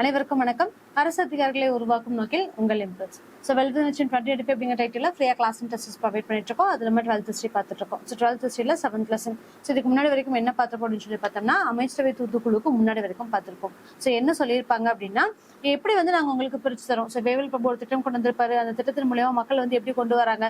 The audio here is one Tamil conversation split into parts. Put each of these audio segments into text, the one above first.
அனைவருக்கும் வணக்கம். அரசு அதிகாரிகளை உருவாக்கும் நோக்கில் உங்கள் இம்பல்ஸ். வெல்த் நிச்சயம் 2025 அப்படிங்கிற டைட்டில் ஃப்ரீயா கிளாஸ் அண்ட் டெஸ்ட் ப்ரொவைட் பண்ணிட்டு இருக்கோம். அது நம்ம 12th ஹிஸ்டரி பார்த்துட்டு இருக்கோம். 12th ஹிஸ்டரியில் 7th lesson. இதுக்கு முன்னாடி வரைக்கும் என்ன பார்த்துருப்போம் அப்படின்னு சொல்லி பார்த்தோம்னா, அமைச்சரவை தூதுக்குழுக்கு முன்னாடி வரைக்கும் பார்த்துருப்போம். என்ன சொல்லியிருப்பாங்க அப்படின்னா, எப்படி நாங்கள் உங்களுக்கு பிரிச்சு தரோம். வேவல் பிரபு ஒரு திட்டம் கொண்டு வந்திருப்பாரு. அந்த திட்டத்தின் மூலியமா மக்கள் எப்படி கொண்டு வராங்க,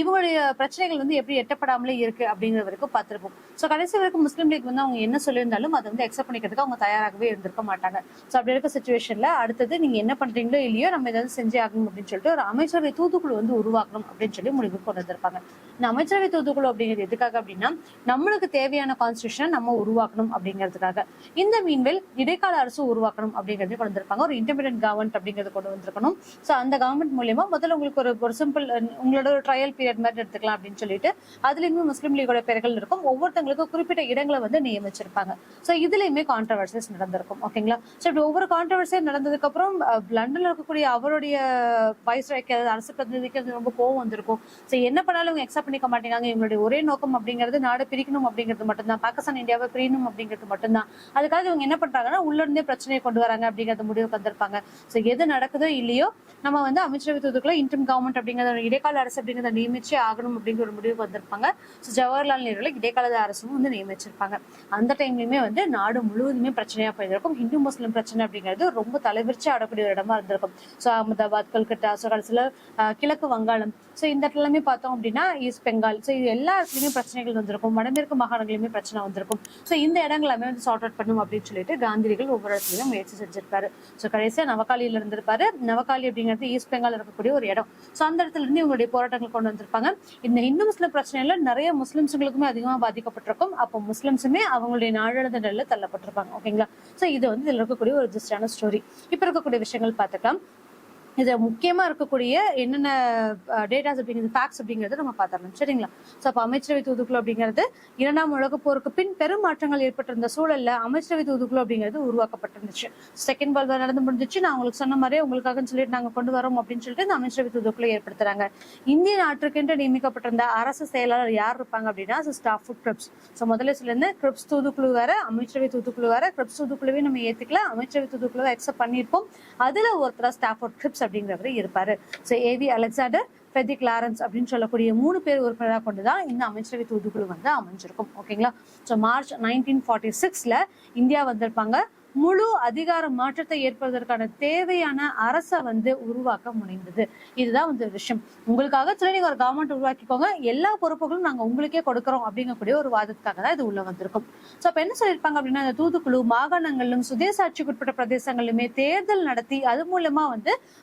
இவங்களுடைய பிரச்சனைகள் எப்படி எட்டப்படாமலே இருக்கு அப்படிங்கிற வரைக்கும் பார்த்துருப்போம். கடைசி வரைக்கும் முஸ்லீம் லீக் அவங்க என்ன சொல்லியிருந்தாலும் அதை அக்செப்ட் பண்ணிக்கிறதுக்கு அவங்க தயாராகவே இருந்திருக்க மாட்டாங்க. அப்படி இருக்க சுச்சுவேஷன்ல அடுத்தது நீங்க என்ன பண்றீங்களோ இல்லையோ நம்ம ஏதாவது செஞ்சே ஆகணும் அப்படின்னு சொல்லிட்டு ஒரு அமைச்சரவை தூதுக்குழு உருவாக்கணும் அப்படின்னு சொல்லி முடிவு கொண்டு வந்திருப்பாங்க. இந்த அமைச்சரவை தூதுக்குழு அப்படிங்கிறது எதுக்காக அப்படின்னா, நம்மளுக்கு தேவையான கான்ஸ்டிடியூஷன் நம்ம உருவாக்கணும் அப்படிங்கிறதுக்காக. இந்த மீன்வெல் இடைக்கால அரசு உருவாக்கணும் அப்படிங்கிறது கொண்டு வந்திருப்பாங்க. ஒரு இண்டிபெண்டன்ட் கவர்மெண்ட் அப்படிங்கிறது கொண்டு வந்திருக்கணும். அந்த கவர்மெண்ட் மூலியமா முதல்ல உங்களுக்கு ஒரு சிம்பிள் உங்களோட ஒரு ட்ரையல் பீரியட் மாதிரி எடுத்துக்கலாம் அப்படின்னு சொல்லிட்டு அதுலயுமே முஸ்லீம் லீகோட பெயர்கள் இருக்கும். ஒவ்வொருத்தங்களுக்கு குறிப்பிட்ட இடங்களை நியமிச்சிருப்பாங்க. இதுலயுமே கான்ட்ரவர்சிஸ் நடந்திருக்கும். ஓகேங்களா? இப்படி ஒவ்வொரு கான்ட்ரவர்சியும் நடந்ததுக்கு அப்புறம் லண்டன்ல இருக்கக்கூடிய அவருடைய வைஸ்ராய்க்கு அரசு பிரதிநிதிக்கு ரொம்ப கோவம் வந்திருக்கும். என்ன பண்ணாலும் இவங்க அக்செப்ட் பண்ணிக்க மாட்டேங்காங்க. இவங்களுடைய ஒரே நோக்கம் அப்படிங்கிறது நாடு பிரிக்கணும் அப்படிங்கிறது மட்டும்தான், பாகிஸ்தான் இந்தியாவை பிரியணும் அப்படிங்கிறது மட்டும்தான். அதுக்காக இவங்க என்ன பண்றாங்கன்னா உள்ள இருந்தே பிரச்சனையை கொண்டு வராங்க அப்படிங்கறத முடிவுக்கு வந்திருப்பாங்க. எது நடக்குதோ இல்லையோ நம்ம அமைச்சரவை தூதுக்குள்ள இன்டர்ம் கவர்மெண்ட் அப்படிங்கிறத இடைக்கால அரசு அப்படிங்கிறத நியமிச்சே ஆகணும் அப்படிங்கிற ஒரு முடிவுக்கு வந்திருப்பாங்க. ஜவஹர்லால் நேருல இடைக்கால அரசும் நியமிச்சிருப்பாங்க. அந்த டைம்லயுமே நாடு முழுவதுமே பிரச்சனையா போயிருக்கும். இந்து முஸ்லிம் பிரச்சனை அப்படிங்கிறது ரொம்ப தலைவிரிச்சு ஆடக்கூடிய ஒரு இடமா இருந்திருக்கும். அகமதாபாத், கல்கட்டா, கடைசியில கிழக்கு வங்காளம், இந்த இடத்துல எல்லாமே பார்த்தோம் அப்படின்னா ஈஸ்ட் பெங்கால், இது எல்லா இடத்துலயுமே பிரச்சனைகள் வந்திருக்கும். வடமேற்கு மாகாணங்களுமே பிரச்சனை வந்திருக்கும். இந்த இடங்களாமே சார்ட் அவுட் பண்ணும் அப்படின்னு சொல்லிட்டு காந்தியடிகள் ஒவ்வொரு இடத்துலயும் முயற்சி செஞ்சிருப்பாரு. கடைசியா நவகாலியில இருந்திருப்பாரு. நவகாலி அப்படிங்கிறது ஈஸ்ட் பெங்கால் இருக்கக்கூடிய ஒரு இடம். அந்த இடத்துல இருந்து இவங்களுடைய போராட்டங்கள் கொண்டு வந்திருப்பாங்க. இந்த இந்து முஸ்லிம் பிரச்சனையில நிறைய முஸ்லிம்ஸுங்களுக்குமே அதிகமா பாதிக்கப்பட்டிருக்கும். அப்போ முஸ்லிம்ஸுமே அவங்களுடைய நாழந்த நிலையில தள்ளப்பட்டிருப்பாங்க. ஓகேங்களா? இது இதுல இருக்கக்கூடிய ஒரு ஜஸ்டான ஸ்டோரி. இப்ப இருக்கக்கூடிய விஷயங்கள் பார்த்துக்கலாம். இது முக்கியமா இருக்கக்கூடிய என்னென்ன டேட்டாஸ் அப்படிங்கிறது, ஃபேக்ட்ஸ் அப்படிங்கிறது நம்ம பார்த்துடலாம். சரிங்களா? அப்போ அமைச்சரவை தூதுக்குழு அப்படிங்கிறது 2ஆம் உலகப் போருக்கு பின் பெரும் மாற்றங்கள் ஏற்பட்டிருந்த சூழல்ல அமைச்சரவை தூதுக்குழு அப்படிங்கிறது உருவாக்கப்பட்டிருந்துச்சு. செகண்ட் வேர்ல்ட் வார் நடந்து முடிஞ்சிச்சு. நான் உங்களுக்கு சொன்ன மாதிரி உங்களுக்காக சொல்லிட்டு நாங்க கொண்டு வரோம் அப்படின்னு சொல்லிட்டு இந்த அமைச்சரவை தூதுக்குழு ஏற்படுத்துறாங்க. இந்திய நாட்டுக்கென்று நியமிக்கப்பட்டிருந்த அரசு செயலாளர் யார் இருப்பாங்க அப்படின்னா ஸ்டாஃபோர்ட் கிரிப்ஸ். முதல்ல சொல்லியிருந்தேன், கிரிப்ஸ் தூதுக்குழு வேற, அமைச்சரவை தூதுக்குழு வேற. கிரிப்ஸ் தூதுக்குழுவே நம்ம ஏத்துக்கல, அமைச்சரவை தூதுக்குழுவை அக்செப்ட் பண்ணியிருப்போம். அதுல ஒருத்தர் ஸ்டாஃபோர்ட் கிரிப்ஸ் அப்படிங்கிறவர் இருப்பாரு. ஏவி அலெக்சாண்டர், ஃபெட்ரிக் லாரன்ஸ் அப்படின்னு சொல்லக்கூடிய 3 பேர் உறுப்பினராக கொண்டுதான் இந்த அமைச்சரவை தூதுக்குழு அமைஞ்சிருக்கும். ஓகேங்களா? மார்ச் 1946ல இந்தியா வந்திருப்பாங்க. முழு அதிகார மாற்றத்தை ஏற்பதற்கான தேவையான அரசை உருவாக்க முனைந்தது. இதுதான் விஷயம். உங்களுக்காக சொல்லி நீங்க ஒரு கவர்மெண்ட் உருவாக்கிக்கோங்க, எல்லா பொறுப்புகளும் நாங்க உங்களுக்கே கொடுக்கறோம் அப்படிங்கக்கூடிய ஒரு வாதத்துக்காக தான் இது உள்ள வந்திருக்கும். அப்ப என்ன சொல்லியிருப்பாங்க அப்படின்னா, இந்த தூதுக்குழு மாகாணங்களிலும் சுதேசாட்சிக்குட்பட்ட பிரதேசங்களிலுமே தேர்தல் நடத்தி அது மூலமா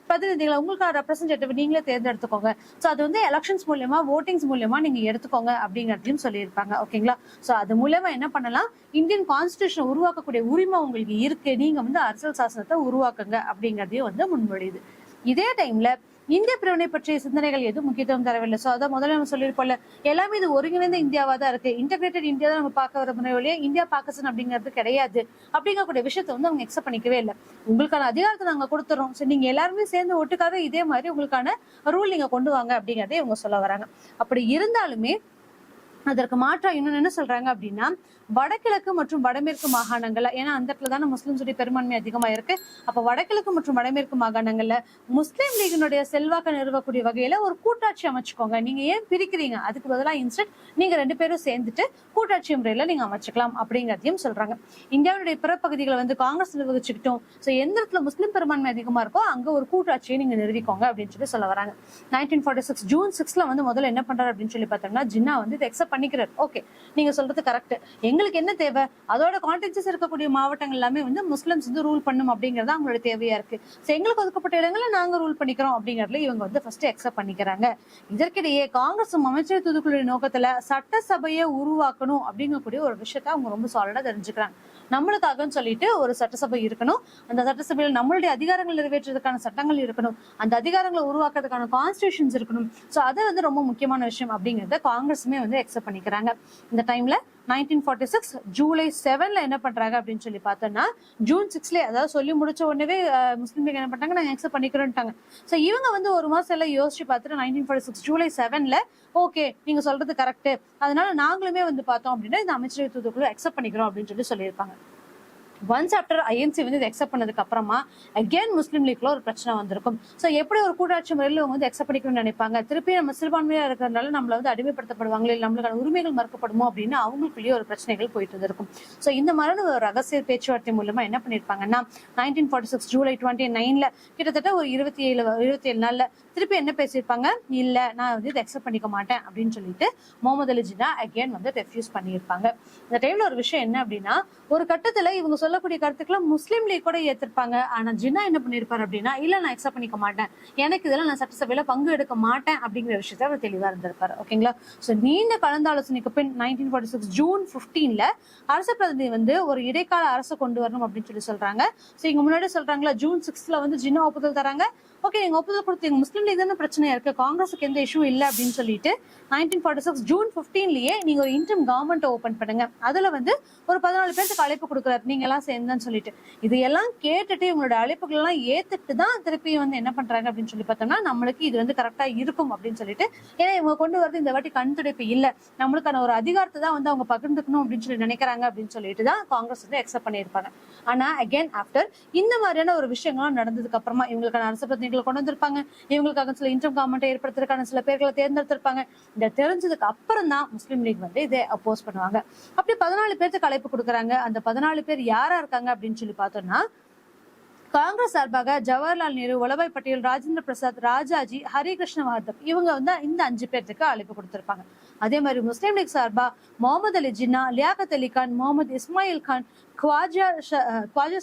பிரதிநிதிகளை உங்களுக்கு ரெப்ரசன்டேட்டிவ் நீங்களே தேர்ந்தெடுத்துக்கோங்க. அது எலெக்ஷன்ஸ் மூலியமா, ஓட்டிங்ஸ் மூலியமா நீங்க எடுத்துக்கோங்க அப்படிங்கறதையும் சொல்லியிருப்பாங்க. ஓகேங்களா? அது மூலமா என்ன பண்ணலாம், இந்தியன் கான்ஸ்டிடியூஷன் உருவாக்கக்கூடிய உரிமை உங்களுக்கு இருக்கு, நீங்க அரசியல் சாசனத்தை உருவாக்குங்க அப்படிங்கறதையும் முன்மொழியுது. இதே டைம்ல இந்திய பிரிவினை பற்றிய சிந்தனைகள் எதுவும் முக்கியத்துவம் தரவில்லை. அதான் முதல்ல நம்ம சொல்லியிருப்போம்ல, எல்லாமே இது ஒருங்கிணைந்த இந்தியாவா தான் இருக்கு. இன்டெகிரேட்டட் இந்தியா தான் நம்ம பார்க்க வர முறையிலேயே இந்தியா பாகிஸ்தான் அப்படிங்கிறது கிடையாது அப்படிங்கக்கூடிய விஷயத்த அவங்க அக்செப்ட் பண்ணிக்கவே இல்லை. உங்களுக்கான அதிகாரத்தை நாங்க கொடுத்துறோம், நீங்க எல்லாருமே சேர்ந்து ஒட்டுக்காக இதே மாதிரி உங்களுக்கான ரூல் நீங்க கொண்டு வாங்க அப்படிங்கறதே இவங்க சொல்ல வராங்க. அப்படி இருந்தாலுமே அதற்கு மாற்றா இன்னொன்னு என்ன சொல்றாங்க அப்படின்னா, வடகிழக்கு மற்றும் வடமேற்கு மாகாணங்கள்ல, ஏன்னா அந்த இடத்துல தானே முஸ்லிம்ஸுடைய பெரும்பான்மை அதிகமா இருக்கு. அப்ப வடகிழக்கு மற்றும் வடமேற்கு மாகாணங்கள்ல முஸ்லீம் லீகினுடைய செல்வாக்க நிறுவக்கூடிய வகையில ஒரு கூட்டாட்சி அமைச்சுக்கோங்க. நீங்க ஏன் பிரிக்கிறீங்க? அதுக்கு பதிலா இன்ஸ்டன்ட் நீங்க 2 பேரும் சேர்ந்துட்டு கூட்டாட்சி முறையில நீங்க அமைச்சுக்கலாம் அப்படிங்கறதையும் சொல்றாங்க. இந்தியாவுடைய பிறப்பகுதிகளை காங்கிரஸ் நிர்வகிச்சுக்கிட்டோம். எந்த இடத்துல முஸ்லீம் பெரும்பான்மை அதிகமா இருக்கோ அங்க ஒரு கூட்டாட்சியை நீங்க நிறுவிக்கோங்க அப்படின்னு சொல்ல வராங்க. 1946 ஜூன் 6ல முதல்ல என்ன பண்றாரு அப்படின்னு சொல்லி பார்த்தோம்னா, ஜின்னா இதை அக்செப்ட் பண்ணிக்கிறார். ஓகே, நீங்க சொல்றது கரெக்ட், எங்களுக்கு என்ன தேவை, அதோட கான்டெக்ட்ஸ் இருக்கக்கூடிய மாவட்டங்கள் எல்லாமே முஸ்லிம்ஸ் ரூல் பண்ணும் அப்படிங்கறது அவங்களோட தேவையா இருக்கு. எங்களுக்கு ஒதுக்கப்பட்ட இடங்களை நாங்க ரூல் பண்ணிக்கிறோம் அப்படிங்கறதுல இவங்க ஃபர்ஸ்ட் அக்செப்ட் பண்ணிக்கிறாங்க. இதற்கிடையே காங்கிரஸ் அமைச்சர் தூதுக்குழு நோக்கத்துல சட்டசபையை உருவாக்கணும் அப்படிங்கக்கூடிய ஒரு விஷயத்த அவங்க ரொம்ப சாலிடா தெரிஞ்சுக்கிறாங்க. நம்மளுக்காக சொல்லிட்டு ஒரு சட்டசபை இருக்கணும், அந்த சட்டசபையில நம்மளுடைய அதிகாரங்கள் நிறைவேற்றுறதுக்கான சட்டங்கள் இருக்கணும், அந்த அதிகாரங்களை உருவாக்குறதுக்கான கான்ஸ்டிடியூஷன்ஸ் இருக்கணும். அது ரொம்ப முக்கியமான விஷயம் அப்படிங்கறத காங்கிரஸுமே அக்செப்ட் பண்ணிக்கிறாங்க. இந்த டைம்ல 1946 ஜூலை 7ல என்ன பண்றாங்க அப்படின்னு சொல்லி பார்த்தோம்னா, ஜூன் 6ல அதாவது சொல்லி முடிச்ச உடனே முஸ்லீம் லீக் என்ன பண்றாங்க, நாங்க அக்செப்ட் பண்ணிக்கிறோம்ட்டாங்க. இவங்க ஒரு மாசம் எல்லாம் யோசிச்சு பார்த்துட்டு 1946 ஜூலை 7ல ஓகே நீங்க சொல்றது கரெக்ட், அதனால நாங்களுமே பார்த்தோம் அப்படின்னா இந்த அமைச்சரவை தூதுக்குழு அக்செப்ட் பண்ணிக்கிறோம் அப்படின்னு சொல்லியிருப்பாங்க. ஒன்ஸ் ஆஃப்டர் ஐஎன்சி வந்து இதை எக்ஸப்ட் பண்ணதுக்கு அப்புறமா அகேன் முஸ்லீம் லீக்ல ஒரு பிரச்சனை வந்திருக்கும். ஸோ எப்படி ஒரு கூட்டாட்சி முறையில் அவங்க வந்து எக்ஸப்ட் பண்ணிக்கணும்னு நினைப்பாங்க, திருப்பி நம்ம சிறுபான்மையா இருக்கிறதுனால நம்மள வந்து அடிமைப்படுத்தப்படுவாங்களே, இல்லை நம்மளுக்கான உரிமைகள் மறுக்கப்படுமோ அப்படின்னு அவங்களுக்குள்ளேயே ஒரு பிரச்சனைகள் போயிட்டு இருந்திருக்கும். ஸோ இந்த மாதிரி ஒரு ரகசிய பேச்சுவார்த்தை மூலமா என்ன பண்ணிருப்பாங்கன்னா 1946 ஜூலை 29 கிட்டத்தட்ட ஒரு 27 நாள்ல திருப்பி என்ன பேசியிருப்பாங்க, இல்ல நான் வந்து இதை எக்ஸப்ட் பண்ணிக்க மாட்டேன் அப்படின்னு சொல்லிட்டு முகமது அலி ஜின்னா அகேன் வந்து ரெஃப்யூஸ் பண்ணியிருப்பாங்க. இந்த டைம்ல ஒரு விஷயம் என்ன அப்படின்னா, ஒரு கட்டத்துல இவங்க சொல்லக்கூடிய கருத்துக்களை முஸ்லீம் லீக் கூட ஏத்திருப்பாங்க. ஆனா ஜின்னா என்ன பண்ணிருப்பாரு அப்படின்னா, இல்ல நான் அக்செப்ட் பண்ணிக்க மாட்டேன், எனக்கு இதெல்லாம் நான் சட்டசபையில பங்கு எடுக்க மாட்டேன் அப்படிங்கிற விஷயத்த அவர் தெளிவா இருந்திருப்பாரு. ஓகேங்களா? சோ நீண்ட கலந்தாலோசனைக்கு பின் 1946 ஜூன் 15 அரசு பிரதிநிதி வந்து ஒரு இடைக்கால அரசு கொண்டு வரணும் அப்படின்னு சொல்லி சொல்றாங்க. சோ இங்க முன்னாடி சொல்றாங்களா, ஜூன் 6 வந்து ஜின்னா ஒப்புதல் தராங்க. ஓகே, நீங்க ஒப்புதல் கொடுத்தீங்க, முஸ்லீம் லீக் தானே பிரச்சனையா இருக்கு, காங்கிரஸுக்கு எந்த இஷ்யூ இல்ல அப்படின்னு சொல்லிட்டு 1946 ஜூன் 15 நீங்க ஒரு இன்டம் கவர்மெண்ட் ஓபன் பண்ணுங்க, அதுல வந்து ஒரு 14 பேருக்கு அழைப்பு கொடுக்குறாரு, நீங்க எல்லாம் சேர்ந்தான்னு சொல்லிட்டு. இதையெல்லாம் கேட்டுட்டு இவங்களோட அழைப்புகள் எல்லாம் ஏத்துட்டு தான் திருப்பி வந்து என்ன பண்றாங்க அப்படின்னு சொல்லி பார்த்தோம்னா, நம்மளுக்கு இது வந்து கரெக்டா இருக்கும் அப்படின்னு சொல்லிட்டு, ஏன்னா இவங்க கொண்டு வரது இந்த வாட்டி கண் துடைப்பு இல்ல, நம்மளுக்கான ஒரு அதிகாரத்தை தான் வந்து அவங்க பகிர்ந்துக்கணும் அப்படின்னு சொல்லி நினைக்கிறாங்க அப்படின்னு சொல்லிட்டு தான் காங்கிரஸ் வந்து அக்செப்ட் பண்ணியிருப்பாங்க. ஆனா அகேன் ஆஃப்டர் இந்த மாதிரியான ஒரு விஷயங்கள்லாம் நடந்ததுக்கு அப்புறமா இவங்களுக்கான அரசு பிரதிநிதிகளை கொண்டு வந்திருப்பாங்க, இவங்களுக்காக சில இன்கம் கவர்மெண்ட் ஏற்படுத்துறதுக்கான சில பேர்களை தேர்ந்தெடுத்திருப்பாங்க. இந்த தெரிஞ்சதுக்கு அப்புறம் தான் முஸ்லீம் லீக் வந்து இதை அப்போஸ் பண்ணுவாங்க. அப்படி 14 பேருக்கு அழைப்பு கொடுக்குறாங்க. அந்த 14 பேர் யாரா இருக்காங்க அப்படின்னு சொல்லி பார்த்தோம்னா, காங்கிரஸ் சார்பாக ஜவஹர்லால் நேரு, வல்லபாய் பட்டேல், ராஜேந்திர பிரசாத், ராஜாஜி, ஹரிகிருஷ்ண மஹதப், இவங்க வந்து இந்த 5 பேருக்கு அழைப்பு கொடுத்திருப்பாங்க. அதே மாதிரி முஸ்லீம் லீக் சார்பா முகமது அலி ஜின்னா, லியாகத் அலி கான், முகமது இஸ்மாயில் கான், ख्वाजा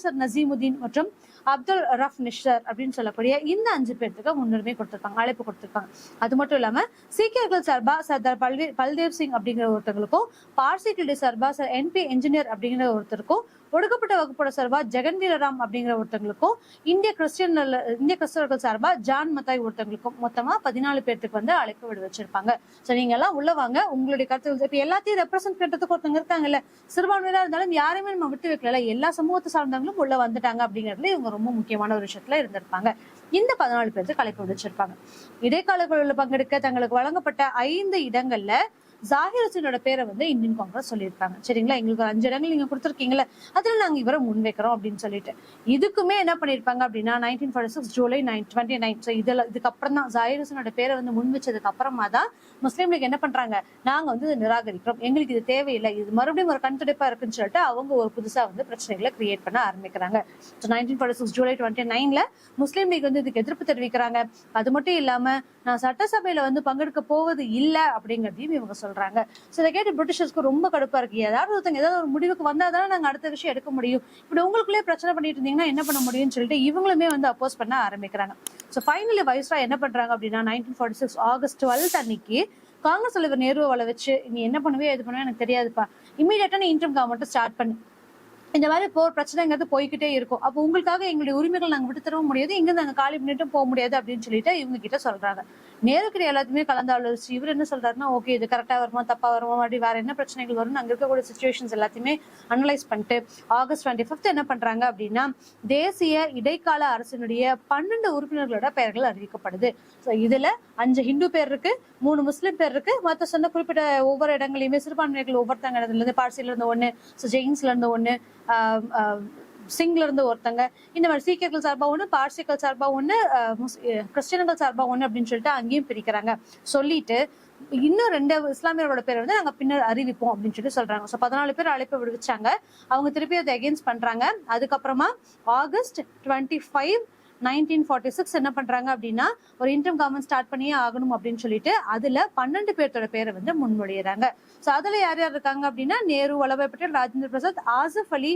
सर நசீமுதீன் மற்றும் அப்துல் ரஃப் நிஷர் அப்படின்னு சொல்லக்கூடிய இந்த 5 பேருக்கு முன்னுரிமை கொடுத்திருப்பாங்க, அழைப்பு கொடுத்திருப்பாங்க. அது மட்டும் இல்லாம சீக்கியர்கள் சார்பா சர்தார் பல்தேவ் சிங் அப்படிங்கிற ஒருத்தங்களுக்கும், பார்சி கில்டி சார்பா சார் என்பி என்ஜினியர் அப்படிங்கிற ஒருத்தருக்கும், ஒடுக்கப்பட்ட வகுப்போட சார்பா ஜெகன்வீரராம் அப்படிங்கிற ஒருத்தங்களுக்கும், இந்திய கிறிஸ்தவர்கள் சார்பா ஜான் மத்தாய் ஒருத்தங்களுக்கும் மொத்தமா 14 பேருக்கு வந்து அழைப்பு விட வச்சிருப்பாங்க. சோ நீங்க எல்லாம் உள்ள வாங்க, உங்களுடைய கருத்துக்கள் இப்ப எல்லாத்தையும் ரெப்ரசென்ட் பண்றதுக்கு ஒருத்தங்க இருக்காங்கல்ல, சிறுபான்மையா இருந்தாலும் யாரையுமே நம்ம விட்டு வைக்கல, எல்லா சமூகத்தை சார்ந்தவங்களும் உள்ள வந்துட்டாங்க அப்படிங்கறதுல இவங்க ரொம்ப முக்கியமான ஒரு விஷயத்துல இருந்திருப்பாங்க. இந்த 14 பேருக்கு அழைப்பு விடுச்சிருப்பாங்க. இடைக்காலங்களில் பங்கெடுக்க தங்களுக்கு வழங்கப்பட்ட 5 இடங்கள்ல ஜாகிர் ஹுசைனோட பேரை வந்து இந்தியன் காங்கிரஸ் சொல்லியிருக்காங்க. சரிங்களா, எங்களுக்கு 5 இடங்கள் நீங்க கொடுத்துருக்கீங்களா, அதுல நாங்க இவரை முன்வைக்கிறோம் அப்படின்னு சொல்லிட்டு. இதுக்குமே என்ன பண்ணிருப்பாங்க அப்படின்னா 1946 ஜூலை 29 இதுக்கப்புறம் தான் ஜாகிர் ஹுசைனோட பேரை வந்து முன் வச்சதுக்கு அப்புறமா தான் முஸ்லீம் லீக் என்ன பண்றாங்க, நாங்க வந்து இதை நிராகரிக்கிறோம், எங்களுக்கு இது தேவையில்லை, இது மறுபடியும் ஒரு கண்துடைப்பா இருக்குன்னு சொல்லிட்டு அவங்க ஒரு புதுசா வந்து பிரச்சனைகளை கிரியேட் பண்ண ஆரம்பிக்கிறாங்க. 1946 ஜூலை 29 முஸ்லீம் லீக் வந்து இதுக்கு எதிர்ப்பு தெரிவிக்கிறாங்க. அது மட்டும் இல்லாம நான் சட்டசபையில வந்து பங்கெடுக்க போவது இல்ல அப்படிங்கறதையும் இவங்க சொல்றாங்க. சோ இதை கேட்டு பிரிட்டிஷர்ஸ்க்கு ரொம்ப கடுப்பா இருக்கு, ஏதாவது ஒருத்தங்க ஏதாவது ஒரு முடிவுக்கு வந்தாதானே நாங்க அடுத்த விஷயம் எடுக்க முடியும், இப்படி உங்களுக்குள்ளே பிரச்சனை பண்ணிட்டு இருந்தீங்கன்னா என்ன பண்ண முடியும்னு சொல்லிட்டு இவங்களுமே வந்து அப்போஸ் பண்ண ஆரம்பிக்கிறாங்க. சோ ஃபைனலி வைஸ்ராய் என்ன பண்றாங்க அப்படின்னா 1946 ஆகஸ்ட் 12 அன்னைக்கு காங்கிரஸ் தலைவர் நேருவை வச்சு, நீ என்ன பண்ணுவே எது பண்ணுவே எனக்கு தெரியாதுப்பா, இமீடியட்டா நீ இன்டர்ம் கவர்மெண்ட் ஸ்டார்ட் பண்ணு, இந்த மாதிரி போர் பிரச்சனைங்கிறது போய்கிட்டே இருக்கும், அப்போ உங்களுக்காக எங்களுடைய உரிமைகள் நாங்க விட்டு தரவும் முடியாது, இங்க நாங்க காலி பண்ணிட்டும் போக முடியாது அப்படின்னு சொல்லிட்டு இவங்க கிட்ட சொல்றாங்க. நேருக்கிட்ட எல்லாத்தையுமே கலந்து ஆலோசிச்சு இவர் என்ன சொல்றாருன்னா, ஓகே இது கரெக்டா வருமா தப்பா வருமா, அப்படி வேற என்ன பிரச்சனைகள் வரும், அங்க இருக்கக்கூடிய சிச்சுவேஷன்ஸ் எல்லாத்தையுமே அனலைஸ் பண்ணிட்டு ஆகஸ்ட் 25 என்ன பண்றாங்க அப்படின்னா, தேசிய இடைக்கால அரசினுடைய 12 உறுப்பினர்களோட பெயர்கள் அறிவிக்கப்படுது. ஸோ இதுல 5 ஹிந்து பேர் இருக்கு, 3 முஸ்லீம் பேர் இருக்கு, மற்ற சொன்ன குறிப்பிட்ட ஒவ்வொரு இடங்களையுமே சிறுபான்மையினர்கள் ஒவ்வொருத்தங்க இடத்துல இருந்து, பார்சியில இருந்து 1, ஜெயின்ஸ்ல இருந்து 1, சிங்ல இருந்து ஒருத்தங்க, இந்த மாதிரி சீக்கியர்கள் சார்பா 1, பார்சிகள் சார்பா 1, கிறிஸ்டியன்கள் சார்பா 1 அப்படின்னு சொல்லிட்டு அங்கேயும் பிரிக்கிறாங்க. சொல்லிட்டு இன்னும் 2 இஸ்லாமியர்களோட பேர் வந்து நாங்க பின்னர் அறிவிப்போம் அப்படின்னு சொல்லி சொல்றாங்க. ஸோ 14 பேர் அழைப்பு விடுவிச்சாங்க, அவங்க திருப்பி அதை அகெயின்ஸ்ட் பண்றாங்க. அதுக்கப்புறமா ஆகஸ்ட் 25 1946 என்ன பண்றாங்க அப்படின்னா, ஒரு இன்டர்ம் கவர்மெண்ட் ஸ்டார்ட் பண்ணியே ஆகணும் அப்படின்னு சொல்லிட்டு அதுல 12 பேர்த்தோட பேரை வந்து முன்மொழியறாங்க. சோ அதுல யார் யார் இருக்காங்க அப்படின்னா, நேரு, வல்லபாய் பட்டேல், ராஜேந்திர பிரசாத், ஆசிஃப் அலி,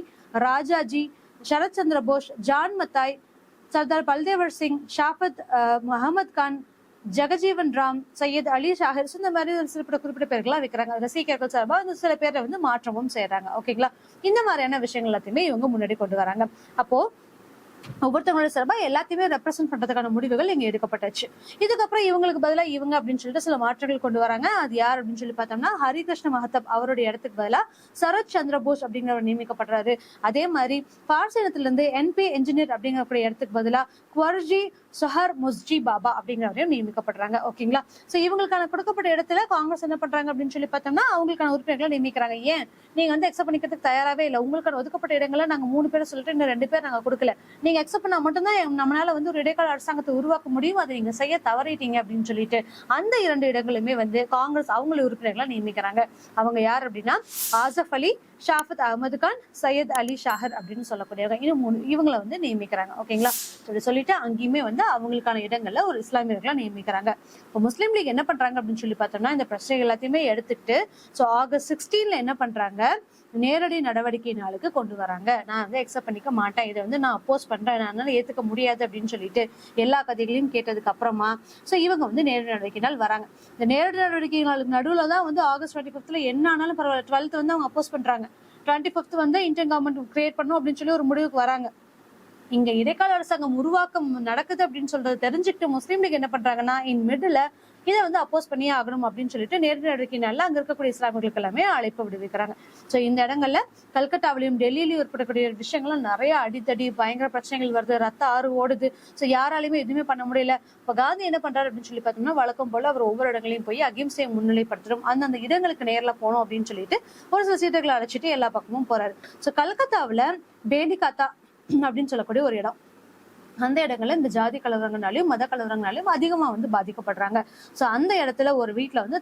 ராஜாஜி, சரத் சந்திர போஸ், ஜான் மத்தாய், சர்தார் பல்தேவர் சிங், ஷாஃபத் முகமது கான், ஜெகஜீவன் ராம், சையத் அலி ஷாஹிர், இந்த மாதிரி குறிப்பிட்ட பேர்களா வைக்கிறாங்க. அதுல சீக்கியர்கள் சார்பா சில பேரை வந்து மாற்றமும் செய்யறாங்க. ஓகேங்களா, இந்த மாதிரியான விஷயங்கள் எல்லாத்தையுமே இவங்க முன்னாடி கொண்டு வராங்க. அப்போ ஒவ்வொருத்தவங்களோட சார்பா எல்லாத்தையுமே ரெப்ரசென்ட் பண்றதுக்கான முடிவுகள் இங்க எடுக்கப்பட்டுச்சு. இதுக்கப்புறம் இவங்களுக்கு பதிலா இவங்க அப்படின்னு சொல்லிட்டு சில மாற்றங்கள் கொண்டு வராங்க. அது யார் அப்படின்னு சொல்லி பார்த்தோம்னா, ஹரிகிருஷ்ண மஹதப் அவருடைய இடத்துக்கு பதிலா சரத் சந்திர போஸ் அப்படிங்கிறவர் நியமிக்கப்படுறாரு. அதே மாதிரி பார்சி இனத்துல இருந்து என்பி என்ஜினியர் அப்படிங்கக்கூடிய இடத்துக்கு பதிலா குவர்ஜி சொஹர் முஸ்ஜி பாபா அப்படிங்கிறவரையும் நியமிக்கப்படுறாங்க. ஓகேங்களா? சோ இவங்களுக்கான கொடுக்கப்பட்ட இடத்துல காங்கிரஸ் என்ன பண்றாங்க அப்படின்னு சொல்லி பார்த்தோம்னா அவங்களுக்கான உறுப்பினர்களை நியமிக்கிறாங்க. ஏன் நீங்க வந்து அக்செப்ட் பண்ணிக்கிறதுக்கு தயாராவே இல்லை, உங்களுக்கான ஒதுக்கப்பட்ட இடங்களை நாங்க 3 பேரை சொல்லிட்டு இன்னும் 2 பேர் நாங்க கொடுக்கல, நீங்க அக்செப்ட் பண்ணா மட்டும்தான் நம்மளால வந்து ஒரு இடைக்கால அரசாங்கத்தை உருவாக்க முடியும், அதை நீங்க செய்ய தவறிட்டீங்க அப்படின்னு சொல்லிட்டு அந்த 2 இடங்களுமே வந்து காங்கிரஸ் அவங்கள உறுப்பினர்களை நியமிக்கிறாங்க. அவங்க யார் அப்படின்னா ஆசப் அலி, ஷாஃபத் அகமது கான், சையத் அலி ஷாஹர் அப்படின்னு சொல்லக்கூடியவங்க. இன்னும் இவங்களை வந்து நியமிக்கிறாங்க. ஓகேங்களா? சொல்லிட்டு அங்கேயுமே வந்து அவங்களுக்கான இடங்கள்ல ஒரு இஸ்லாமியர்களை நியமிக்கிறாங்க. இப்போ முஸ்லீம் லீக் என்ன பண்றாங்க அப்படின்னு சொல்லி பார்த்தோம்னா இந்த பிரச்சனை எல்லாத்தையுமே எடுத்துட்டு ஆகஸ்ட் 16 என்ன பண்றாங்க, நேரடி நடவடிக்கை நாளுக்கு கொண்டு வராங்க. நான் வந்து அக்செப்ட் பண்ணிக்க மாட்டேன், இதை வந்து நான் அப்போஸ் பண்றேன், என்னால ஏத்துக்க முடியாது அப்படின்னு சொல்லிட்டு எல்லா கதைகளையும் கேட்டதுக்கு அப்புறமா இவங்க வந்து நேரடி நடவடிக்கை நாள் வராங்க. இந்த நேரடி நடவடிக்கை நாளுக்கு நடுவுல தான் வந்து ஆகஸ்ட் 25 என்ன ஆனாலும் பரவாயில்ல, 12th வந்து அவங்க அப்போஸ் பண்றாங்க, 25th வந்து இன்டர் கவர்மெண்ட் கிரியேட் பண்ணும் அப்படின்னு சொல்லி ஒரு முடிவுக்கு வராங்க. இங்க இடைக்கால அரசாங்கம் உருவாக்கம் நடக்குது அப்படின்னு சொல்றது தெரிஞ்சுக்கிட்டு முஸ்லீம் லீக் என்ன பண்றாங்கன்னா இன் மிடில் இதை வந்து அப்போஸ் பண்ணியே ஆகணும் அப்படின்னு சொல்லிட்டு நேரடி நடவடிக்கைனால அங்க இருக்கக்கூடிய இஸ்லாமியர்களுக்கு எல்லாமே அழைப்பு விடுவிக்கிறாங்க. சோ இந்த இடங்கள்ல கல்கத்தாவிலையும் டெல்லியிலையும் ஏற்படக்கூடிய விஷயங்கள்லாம் நிறைய அடித்தடி பயங்கர பிரச்சனைகள் வருது, ரத்த ஆறு ஓடுது. சோ யாராலையுமே எதுவுமே பண்ண முடியல. இப்ப காந்தி என்ன பண்றாரு அப்படின்னு சொல்லி பார்த்தோம்னா வழக்கம் போல அவர் ஒவ்வொரு இடங்களையும் போய் அகிம்சையை முன்னிலைப்படுத்தணும், அந்த இடங்களுக்கு நேர்ல போகணும் அப்படின்னு சொல்லிட்டு ஒரு சில சீட்டுகளை அழைச்சிட்டு எல்லா பக்கமும் போறாரு. சோ கல்கத்தாவில பேனிகாத்தா அப்படின்னு சொல்லக்கூடிய ஒரு இடம், அந்த இடங்கள்ல இந்த ஜாதி கலவரங்களாலையும் மத கலவரங்களாலையும் அதிகமா வந்து பாதிக்கப்படுறாங்க. சோ அந்த இடத்துல ஒரு வீட்டுல வந்து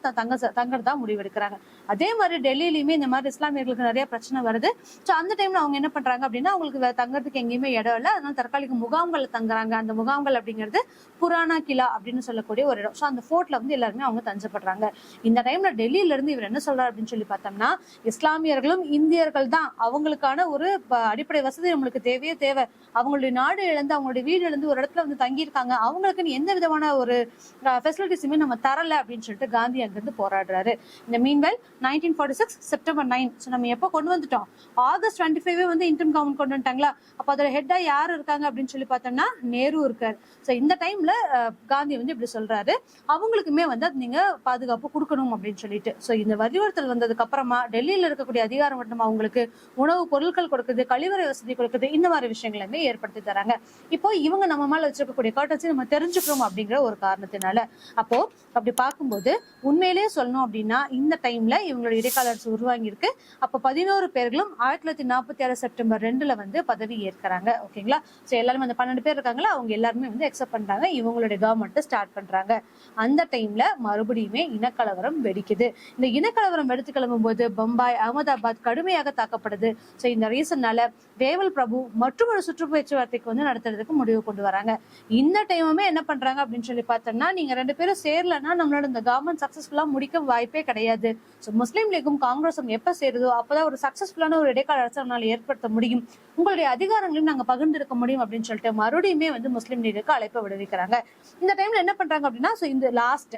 தங்கறதா முடிவெடுக்கிறாங்க. அதே மாதிரி டெல்லியிலுமே இந்த மாதிரி இஸ்லாமியர்களுக்கு நிறைய பிரச்சனை வருது. சோ அந்த டைம்ல அவங்க என்ன பண்றாங்க அப்படின்னா அவங்களுக்கு தங்கறதுக்கு எங்கேயுமே இடம் இல்லை, அதனால தற்காலிக முகாம்கள் தங்குறாங்க. அந்த முகாம்கள் அப்படிங்கிறது புராணா கிலா அப்படின்னு சொல்லக்கூடிய ஒரு இடம். சோ அந்த ஃபோர்ட்ல வந்து எல்லாருமே அவங்க தஞ்சப்படுறாங்க. இந்த டைம்ல டெல்லியில இருந்து இவர் என்ன சொல்றாரு அப்படின்னு சொல்லி பார்த்தோம்னா இஸ்லாமியர்களும் இந்தியர்கள் தான், அவங்களுக்கான ஒரு அடிப்படை வசதி நம்மளுக்கு தேவையே தேவை, அவங்களுடைய நாடு இழந்து அவங்களுடைய வீடு இருந்து ஒரு இடத்துல வந்து தங்கி இருக்காங்க, அவங்களுக்கு எந்த விதமான ஒரு ஃபெசிலிட்டிஸுமே நம்ம தரல அப்படின்னு சொல்லிட்டு காந்தி அங்கிருந்து போராடுறாரு. இந்த மீன்வெல் 1946 செப்டம்பர் 9 நம்ம எப்போ கொண்டு வந்துட்டோம், ஆகஸ்ட் 25 வந்து இன்டர்ம் கவர்மெண்ட் கொண்டு வந்துட்டாங்களா. அப்ப அதோட ஹெட்டா யாரு இருக்காங்க அப்படின்னு சொல்லி பார்த்தோம்னா நேரு இருக்காரு. சோ இந்த டைம்ல காந்தி வந்து இப்படி சொல்றாரு, அவங்களுக்குமே வந்து அது நீங்க பாதுகாப்பு கொடுக்கணும் அப்படின்னு சொல்லிட்டு. சோ இந்த வலியுறுத்தல் வந்ததுக்கு அப்புறமா டெல்லியில இருக்கக்கூடிய அதிகாரம் மட்டும் அவங்களுக்கு உணவு பொருட்கள் கொடுக்குது, கழிவறை வசதி கொடுக்குது, இந்த மாதிரி விஷயங்களுமே ஏற்படுத்தி தராங்க. இப்போ இவங்க நம்ம மேல வச்சிருக்கக்கூடிய காட்டன்சி நம்ம தெரிஞ்சுக்கிறோம் அப்படிங்கிற ஒரு காரணத்தினால. அப்போ அப்படி பார்க்கும்போது உண்மையிலேயே சொல்லணும் அப்படின்னா இந்த டைம்ல இவங்களோட இடைக்கால அரசு உருவாங்கி இருக்கு. அப்ப 11 பேர்களும் 1946 செப்டம்பர் 2 வந்து பதவி ஏற்கிறாங்க. ஓகேங்களா? சோ எல்லாருமே அந்த 12 பேர் இருக்காங்களா அவங்க எல்லாருமே வந்து அக்செப்ட் பண்றாங்க, இவங்களுடைய கவர்மெண்ட் ஸ்டார்ட் பண்றாங்க. அந்த டைம்ல மறுபடியுமே இனக்கலவரம் வெடிக்குது. இந்த இனக்கலவரம் வெடித்து கிளம்பும் போது பம்பாய், அகமதாபாத் கடுமையாக தாக்கப்படுது. சோ இந்த ரீசன்னால வேவல் பிரபு மற்றும் ஒரு சுற்று பேச்சுவார்த்தைக்கு வந்து நடத்துறதுக்கு முடிவு கொண்டு வராங்க. இந்த டைமுமே என்ன பண்றாங்க அப்படின்னு சொல்லி பார்த்தோம்னா நீங்க 2 பேரும் சேரலன்னா நம்மளோட இந்த கவர்மெண்ட் சக்சஸ்ஃபுல்லா முடிக்க வாய்ப்பே கிடையாது. சோ முஸ்லீம் லீக்கும் காங்கிரஸும் எப்ப சேருதோ அப்பதான் ஒரு சக்சஸ்ஃபுல்லான ஒரு இடைக்கால அரசு நம்மளால ஏற்படுத்த முடியும், உங்களுடைய அதிகாரங்களையும் நாங்க பகிர்ந்திருக்க முடியும் அப்படின்னு சொல்லிட்டு மறுபடியுமே வந்து முஸ்லீம் லீக்கு அழைப்பு விடுவிக்கிறாங்க. இந்த டைம்ல என்ன பண்றாங்க அப்படின்னா இந்த லாஸ்ட்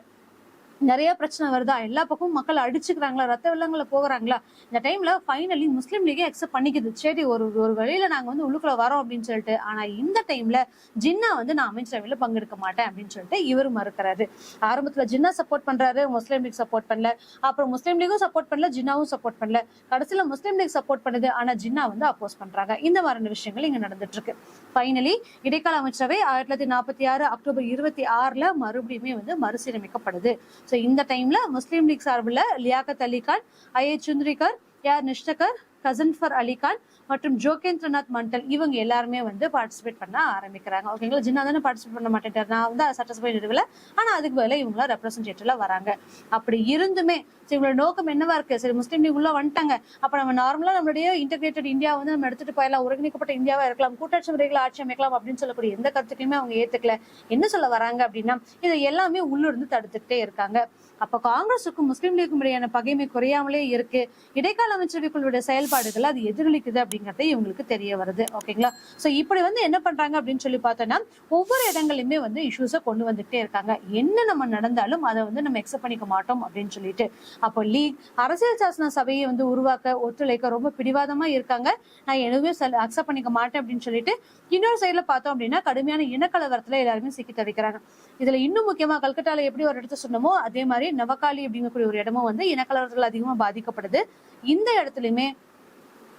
நிறைய பிரச்சனை வருதா, எல்லா பக்கமும் மக்கள் அடிச்சுக்கிறாங்களா, ரத்த வெள்ளங்களை போகிறாங்களா, இந்த டைம்ல ஃபைனலி முஸ்லீம் லீகே அக்செப்ட் பண்ணிக்குது, சரி ஒரு வழியில நாங்க வந்து உள்ளுக்குள்ள வரோம் அப்படின்னு சொல்லிட்டு. ஆனா இந்த டைம்ல ஜின்னா வந்து நான் அமைச்சரவையில பங்கெடுக்க மாட்டேன் அப்படின்னு சொல்லிட்டு இவரு மறுக்கிறாரு. ஆரம்பத்துல ஜின்னா சப்போர்ட் பண்றாரு, முஸ்லீம் லீக் சப்போர்ட் பண்ணல, அப்புறம் முஸ்லீம் லீகும் சப்போர்ட் பண்ணல, ஜின்னாவும் சப்போர்ட் பண்ணல, கடைசியில முஸ்லீம் லீக் சப்போர்ட் பண்ணுது, ஆனா ஜின்னா வந்து அப்போஸ் பண்றாங்க. இந்த மாதிரியான விஷயங்கள் இங்க நடந்துட்டு இருக்கு. ஃபைனலி இடைக்கால அமைச்சரவை 1946 அக்டோபர் 26 மறுபடியுமே வந்து மறுசீரமைக்கப்படுது. சோ இந்த டைம்ல முஸ்லீம் லீக் சார்பில் லியாகத் அலி கான், ஐஏ சுந்திரிகர், யார் நிஷ்டகர், கசன்ஃபர் அலி கான் மற்றும் ஜோகேந்திரநாத் மண்டல் இவங்க எல்லாருமே வந்து பார்ட்டிசிபேட் பண்ண ஆரம்பிக்கிறாங்க. ஓகேங்களா? ஜின்னா தானே பார்ட்டிசிபேட் பண்ண மாட்டேன், நான் வந்து சட்டசபை நிறுவல, ஆனா அதுக்கு பதிலாக இவங்கள ரெப்ரசன்டேட்டிவ்ல வராங்க. அப்படி இருந்துமே இவங்களோட நோக்கம் என்னவா இருக்கு, சரி முஸ்லீம் லீக் உள்ள வந்துட்டாங்க, அப்ப நம்ம நார்மலா நம்மளுடைய இன்டெகிரேட்டட் இந்தியா வந்து நம்ம எடுத்துட்டு போயிடலாம், ஒருங்கிணைக்கப்பட்ட இந்தியாவா இருக்கலாம், கூட்டாட்சி முறைகளை ஆட்சி அமைக்கலாம் அப்படின்னு சொல்லக்கூடிய எந்த கருத்துக்குமே அவங்க ஏத்துக்கல. என்ன சொல்ல வராங்க அப்படின்னா இதை எல்லாமே உள்ளிருந்து தடுத்துக்கிட்டே இருக்காங்க. அப்ப காங்கிரஸுக்கும் முஸ்லீம் லீக்கும் இடையான பகைமை குறையாமலே இருக்கு, இடைக்கால அமைச்சரவைக்குள்ளுடைய செயல்பாடுகள் அது எதிரொலிக்குது அப்படிங்கறத இவங்களுக்கு தெரிய வருது. ஓகேங்களா? சோ இப்படி வந்து என்ன பண்றாங்க அப்படின்னு சொல்லி பார்த்தோம்னா ஒவ்வொரு இடங்களிலுமே வந்து இஷ்யூஸை கொண்டு வந்துட்டே இருக்காங்க. என்ன நம்ம நடந்தாலும் அதை வந்து நம்ம எக்ஸப்ட் பண்ணிக்க மாட்டோம் அப்படின்னு சொல்லிட்டு. அப்போ லீக் அரசியல் சாசன சபையை வந்து உருவாக்க ஒத்துழைக்க ரொம்ப பிடிவாதமா இருக்காங்க, நான் எதுவுமே அக்செப்ட் பண்ணிக்க மாட்டேன் அப்படின்னு சொல்லிட்டு. இன்னொரு சைட்ல பார்த்தோம் அப்படின்னா கடுமையான இனக்கலவரத்துல எல்லாருமே சிக்கி தவிக்கிறாங்க. இதுல இன்னும் முக்கியமா கல்கட்டால எப்படி ஒரு இடத்த சொன்னமோ அதே மாதிரி நவகாலி அப்படிங்கக்கூடிய ஒரு இடமும் வந்து இனக்கலவரத்துல அதிகமா பாதிக்கப்படுது. இந்த இடத்துலயுமே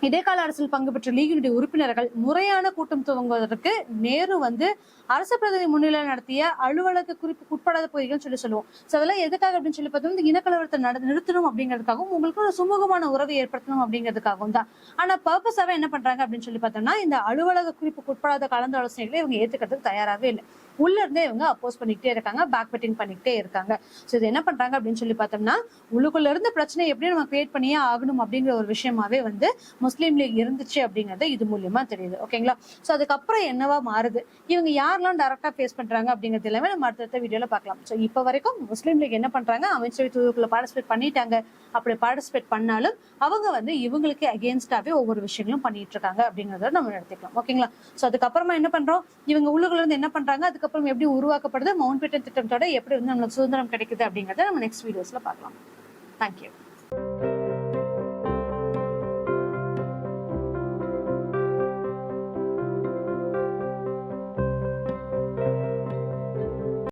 இடைக்கால அரசியல் பங்கு பெற்ற லீகினுடைய உறுப்பினர்கள் முறையான கூட்டம் துவங்குவதற்கு நேரு அரசு பிரதிநிதி முன்னிலையில் நடத்திய அலுவலக குறிப்பு உட்படாத பகுதிகள் சொல்லுவோம். சோ அதெல்லாம் எதுக்காக அப்படின்னு சொல்லி பார்த்தோம், இந்த இனக்கலவரத்தை நிறுத்தணும் அப்படிங்கிறதுக்காகவும் உங்களுக்கு ஒரு சுமூகமான உறவை ஏற்படுத்தணும் அப்படிங்கிறதுக்காகவும் தான். ஆனா பர்பஸாவே என்ன பண்றாங்க அப்படின்னு சொல்லி பார்த்தோம்னா, இந்த அலுவலக குறிப்பு உட்படாத கலந்து ஆலோசனைகளை இவங்க ஏத்துக்கிறதுக்கு தயாராகவே இல்லை. உள்ள இருந்தே இவங்க அப்போஸ் பண்ணிக்கிட்டே இருக்காங்க, பேக் பெட்டிங் பண்ணிக்கிட்டே இருக்காங்க. சோ இது என்ன பண்றாங்க அப்படின்னு சொல்லி பார்த்தோம்னா, உள்ளுக்குள்ள இருந்து பிரச்சனை எப்படி நம்ம கிரியேட் பண்ணியே ஆகணும் அப்படிங்கிற ஒரு விஷயமாவே முஸ்லீம் லீக் இருந்துச்சு அப்படிங்கறது இது மூலியமா தெரியுது. ஓகேங்களா? சோ அதுக்கப்புறம் என்னவா மாறுது, இவங்க யாரெல்லாம் டைரக்டா ஃபேஸ் பண்றாங்க அப்படிங்கிறது எல்லாமே நம்ம அடுத்த வீடியோல பார்க்கலாம். சோ இப்ப வரைக்கும் முஸ்லீம் லீக் என்ன பண்றாங்க, அமைச்சரவை தூதுக்குள்ள பார்ட்டிசிபேட் பண்ணிட்டாங்க. அப்படி பார்ட்டிசிபேட் பண்ணாலும் அவங்க இவங்களுக்கு அகேன்ஸ்டாவே ஒவ்வொரு விஷயங்களும் பண்ணிட்டு இருக்காங்க அப்படிங்கறத நம்ம எடுத்துக்கலாம். ஓகேங்களா? சோ அதுக்கப்புறமா என்ன பண்றோம், இவங்க உள்ளுக்குள்ள இருந்து என்ன பண்றாங்க, அதுக்கப்புறம் எப்படி உருவாக்கப்படுது, மவுண்ட் பேட்டன் திட்டத்தோட எப்படி நம்மளுக்கு சுதந்திரம் கிடைக்குது அப்படிங்கறத நம்ம நெக்ஸ்ட் வீடியோஸ்ல பார்க்கலாம். தேங்க்யூ.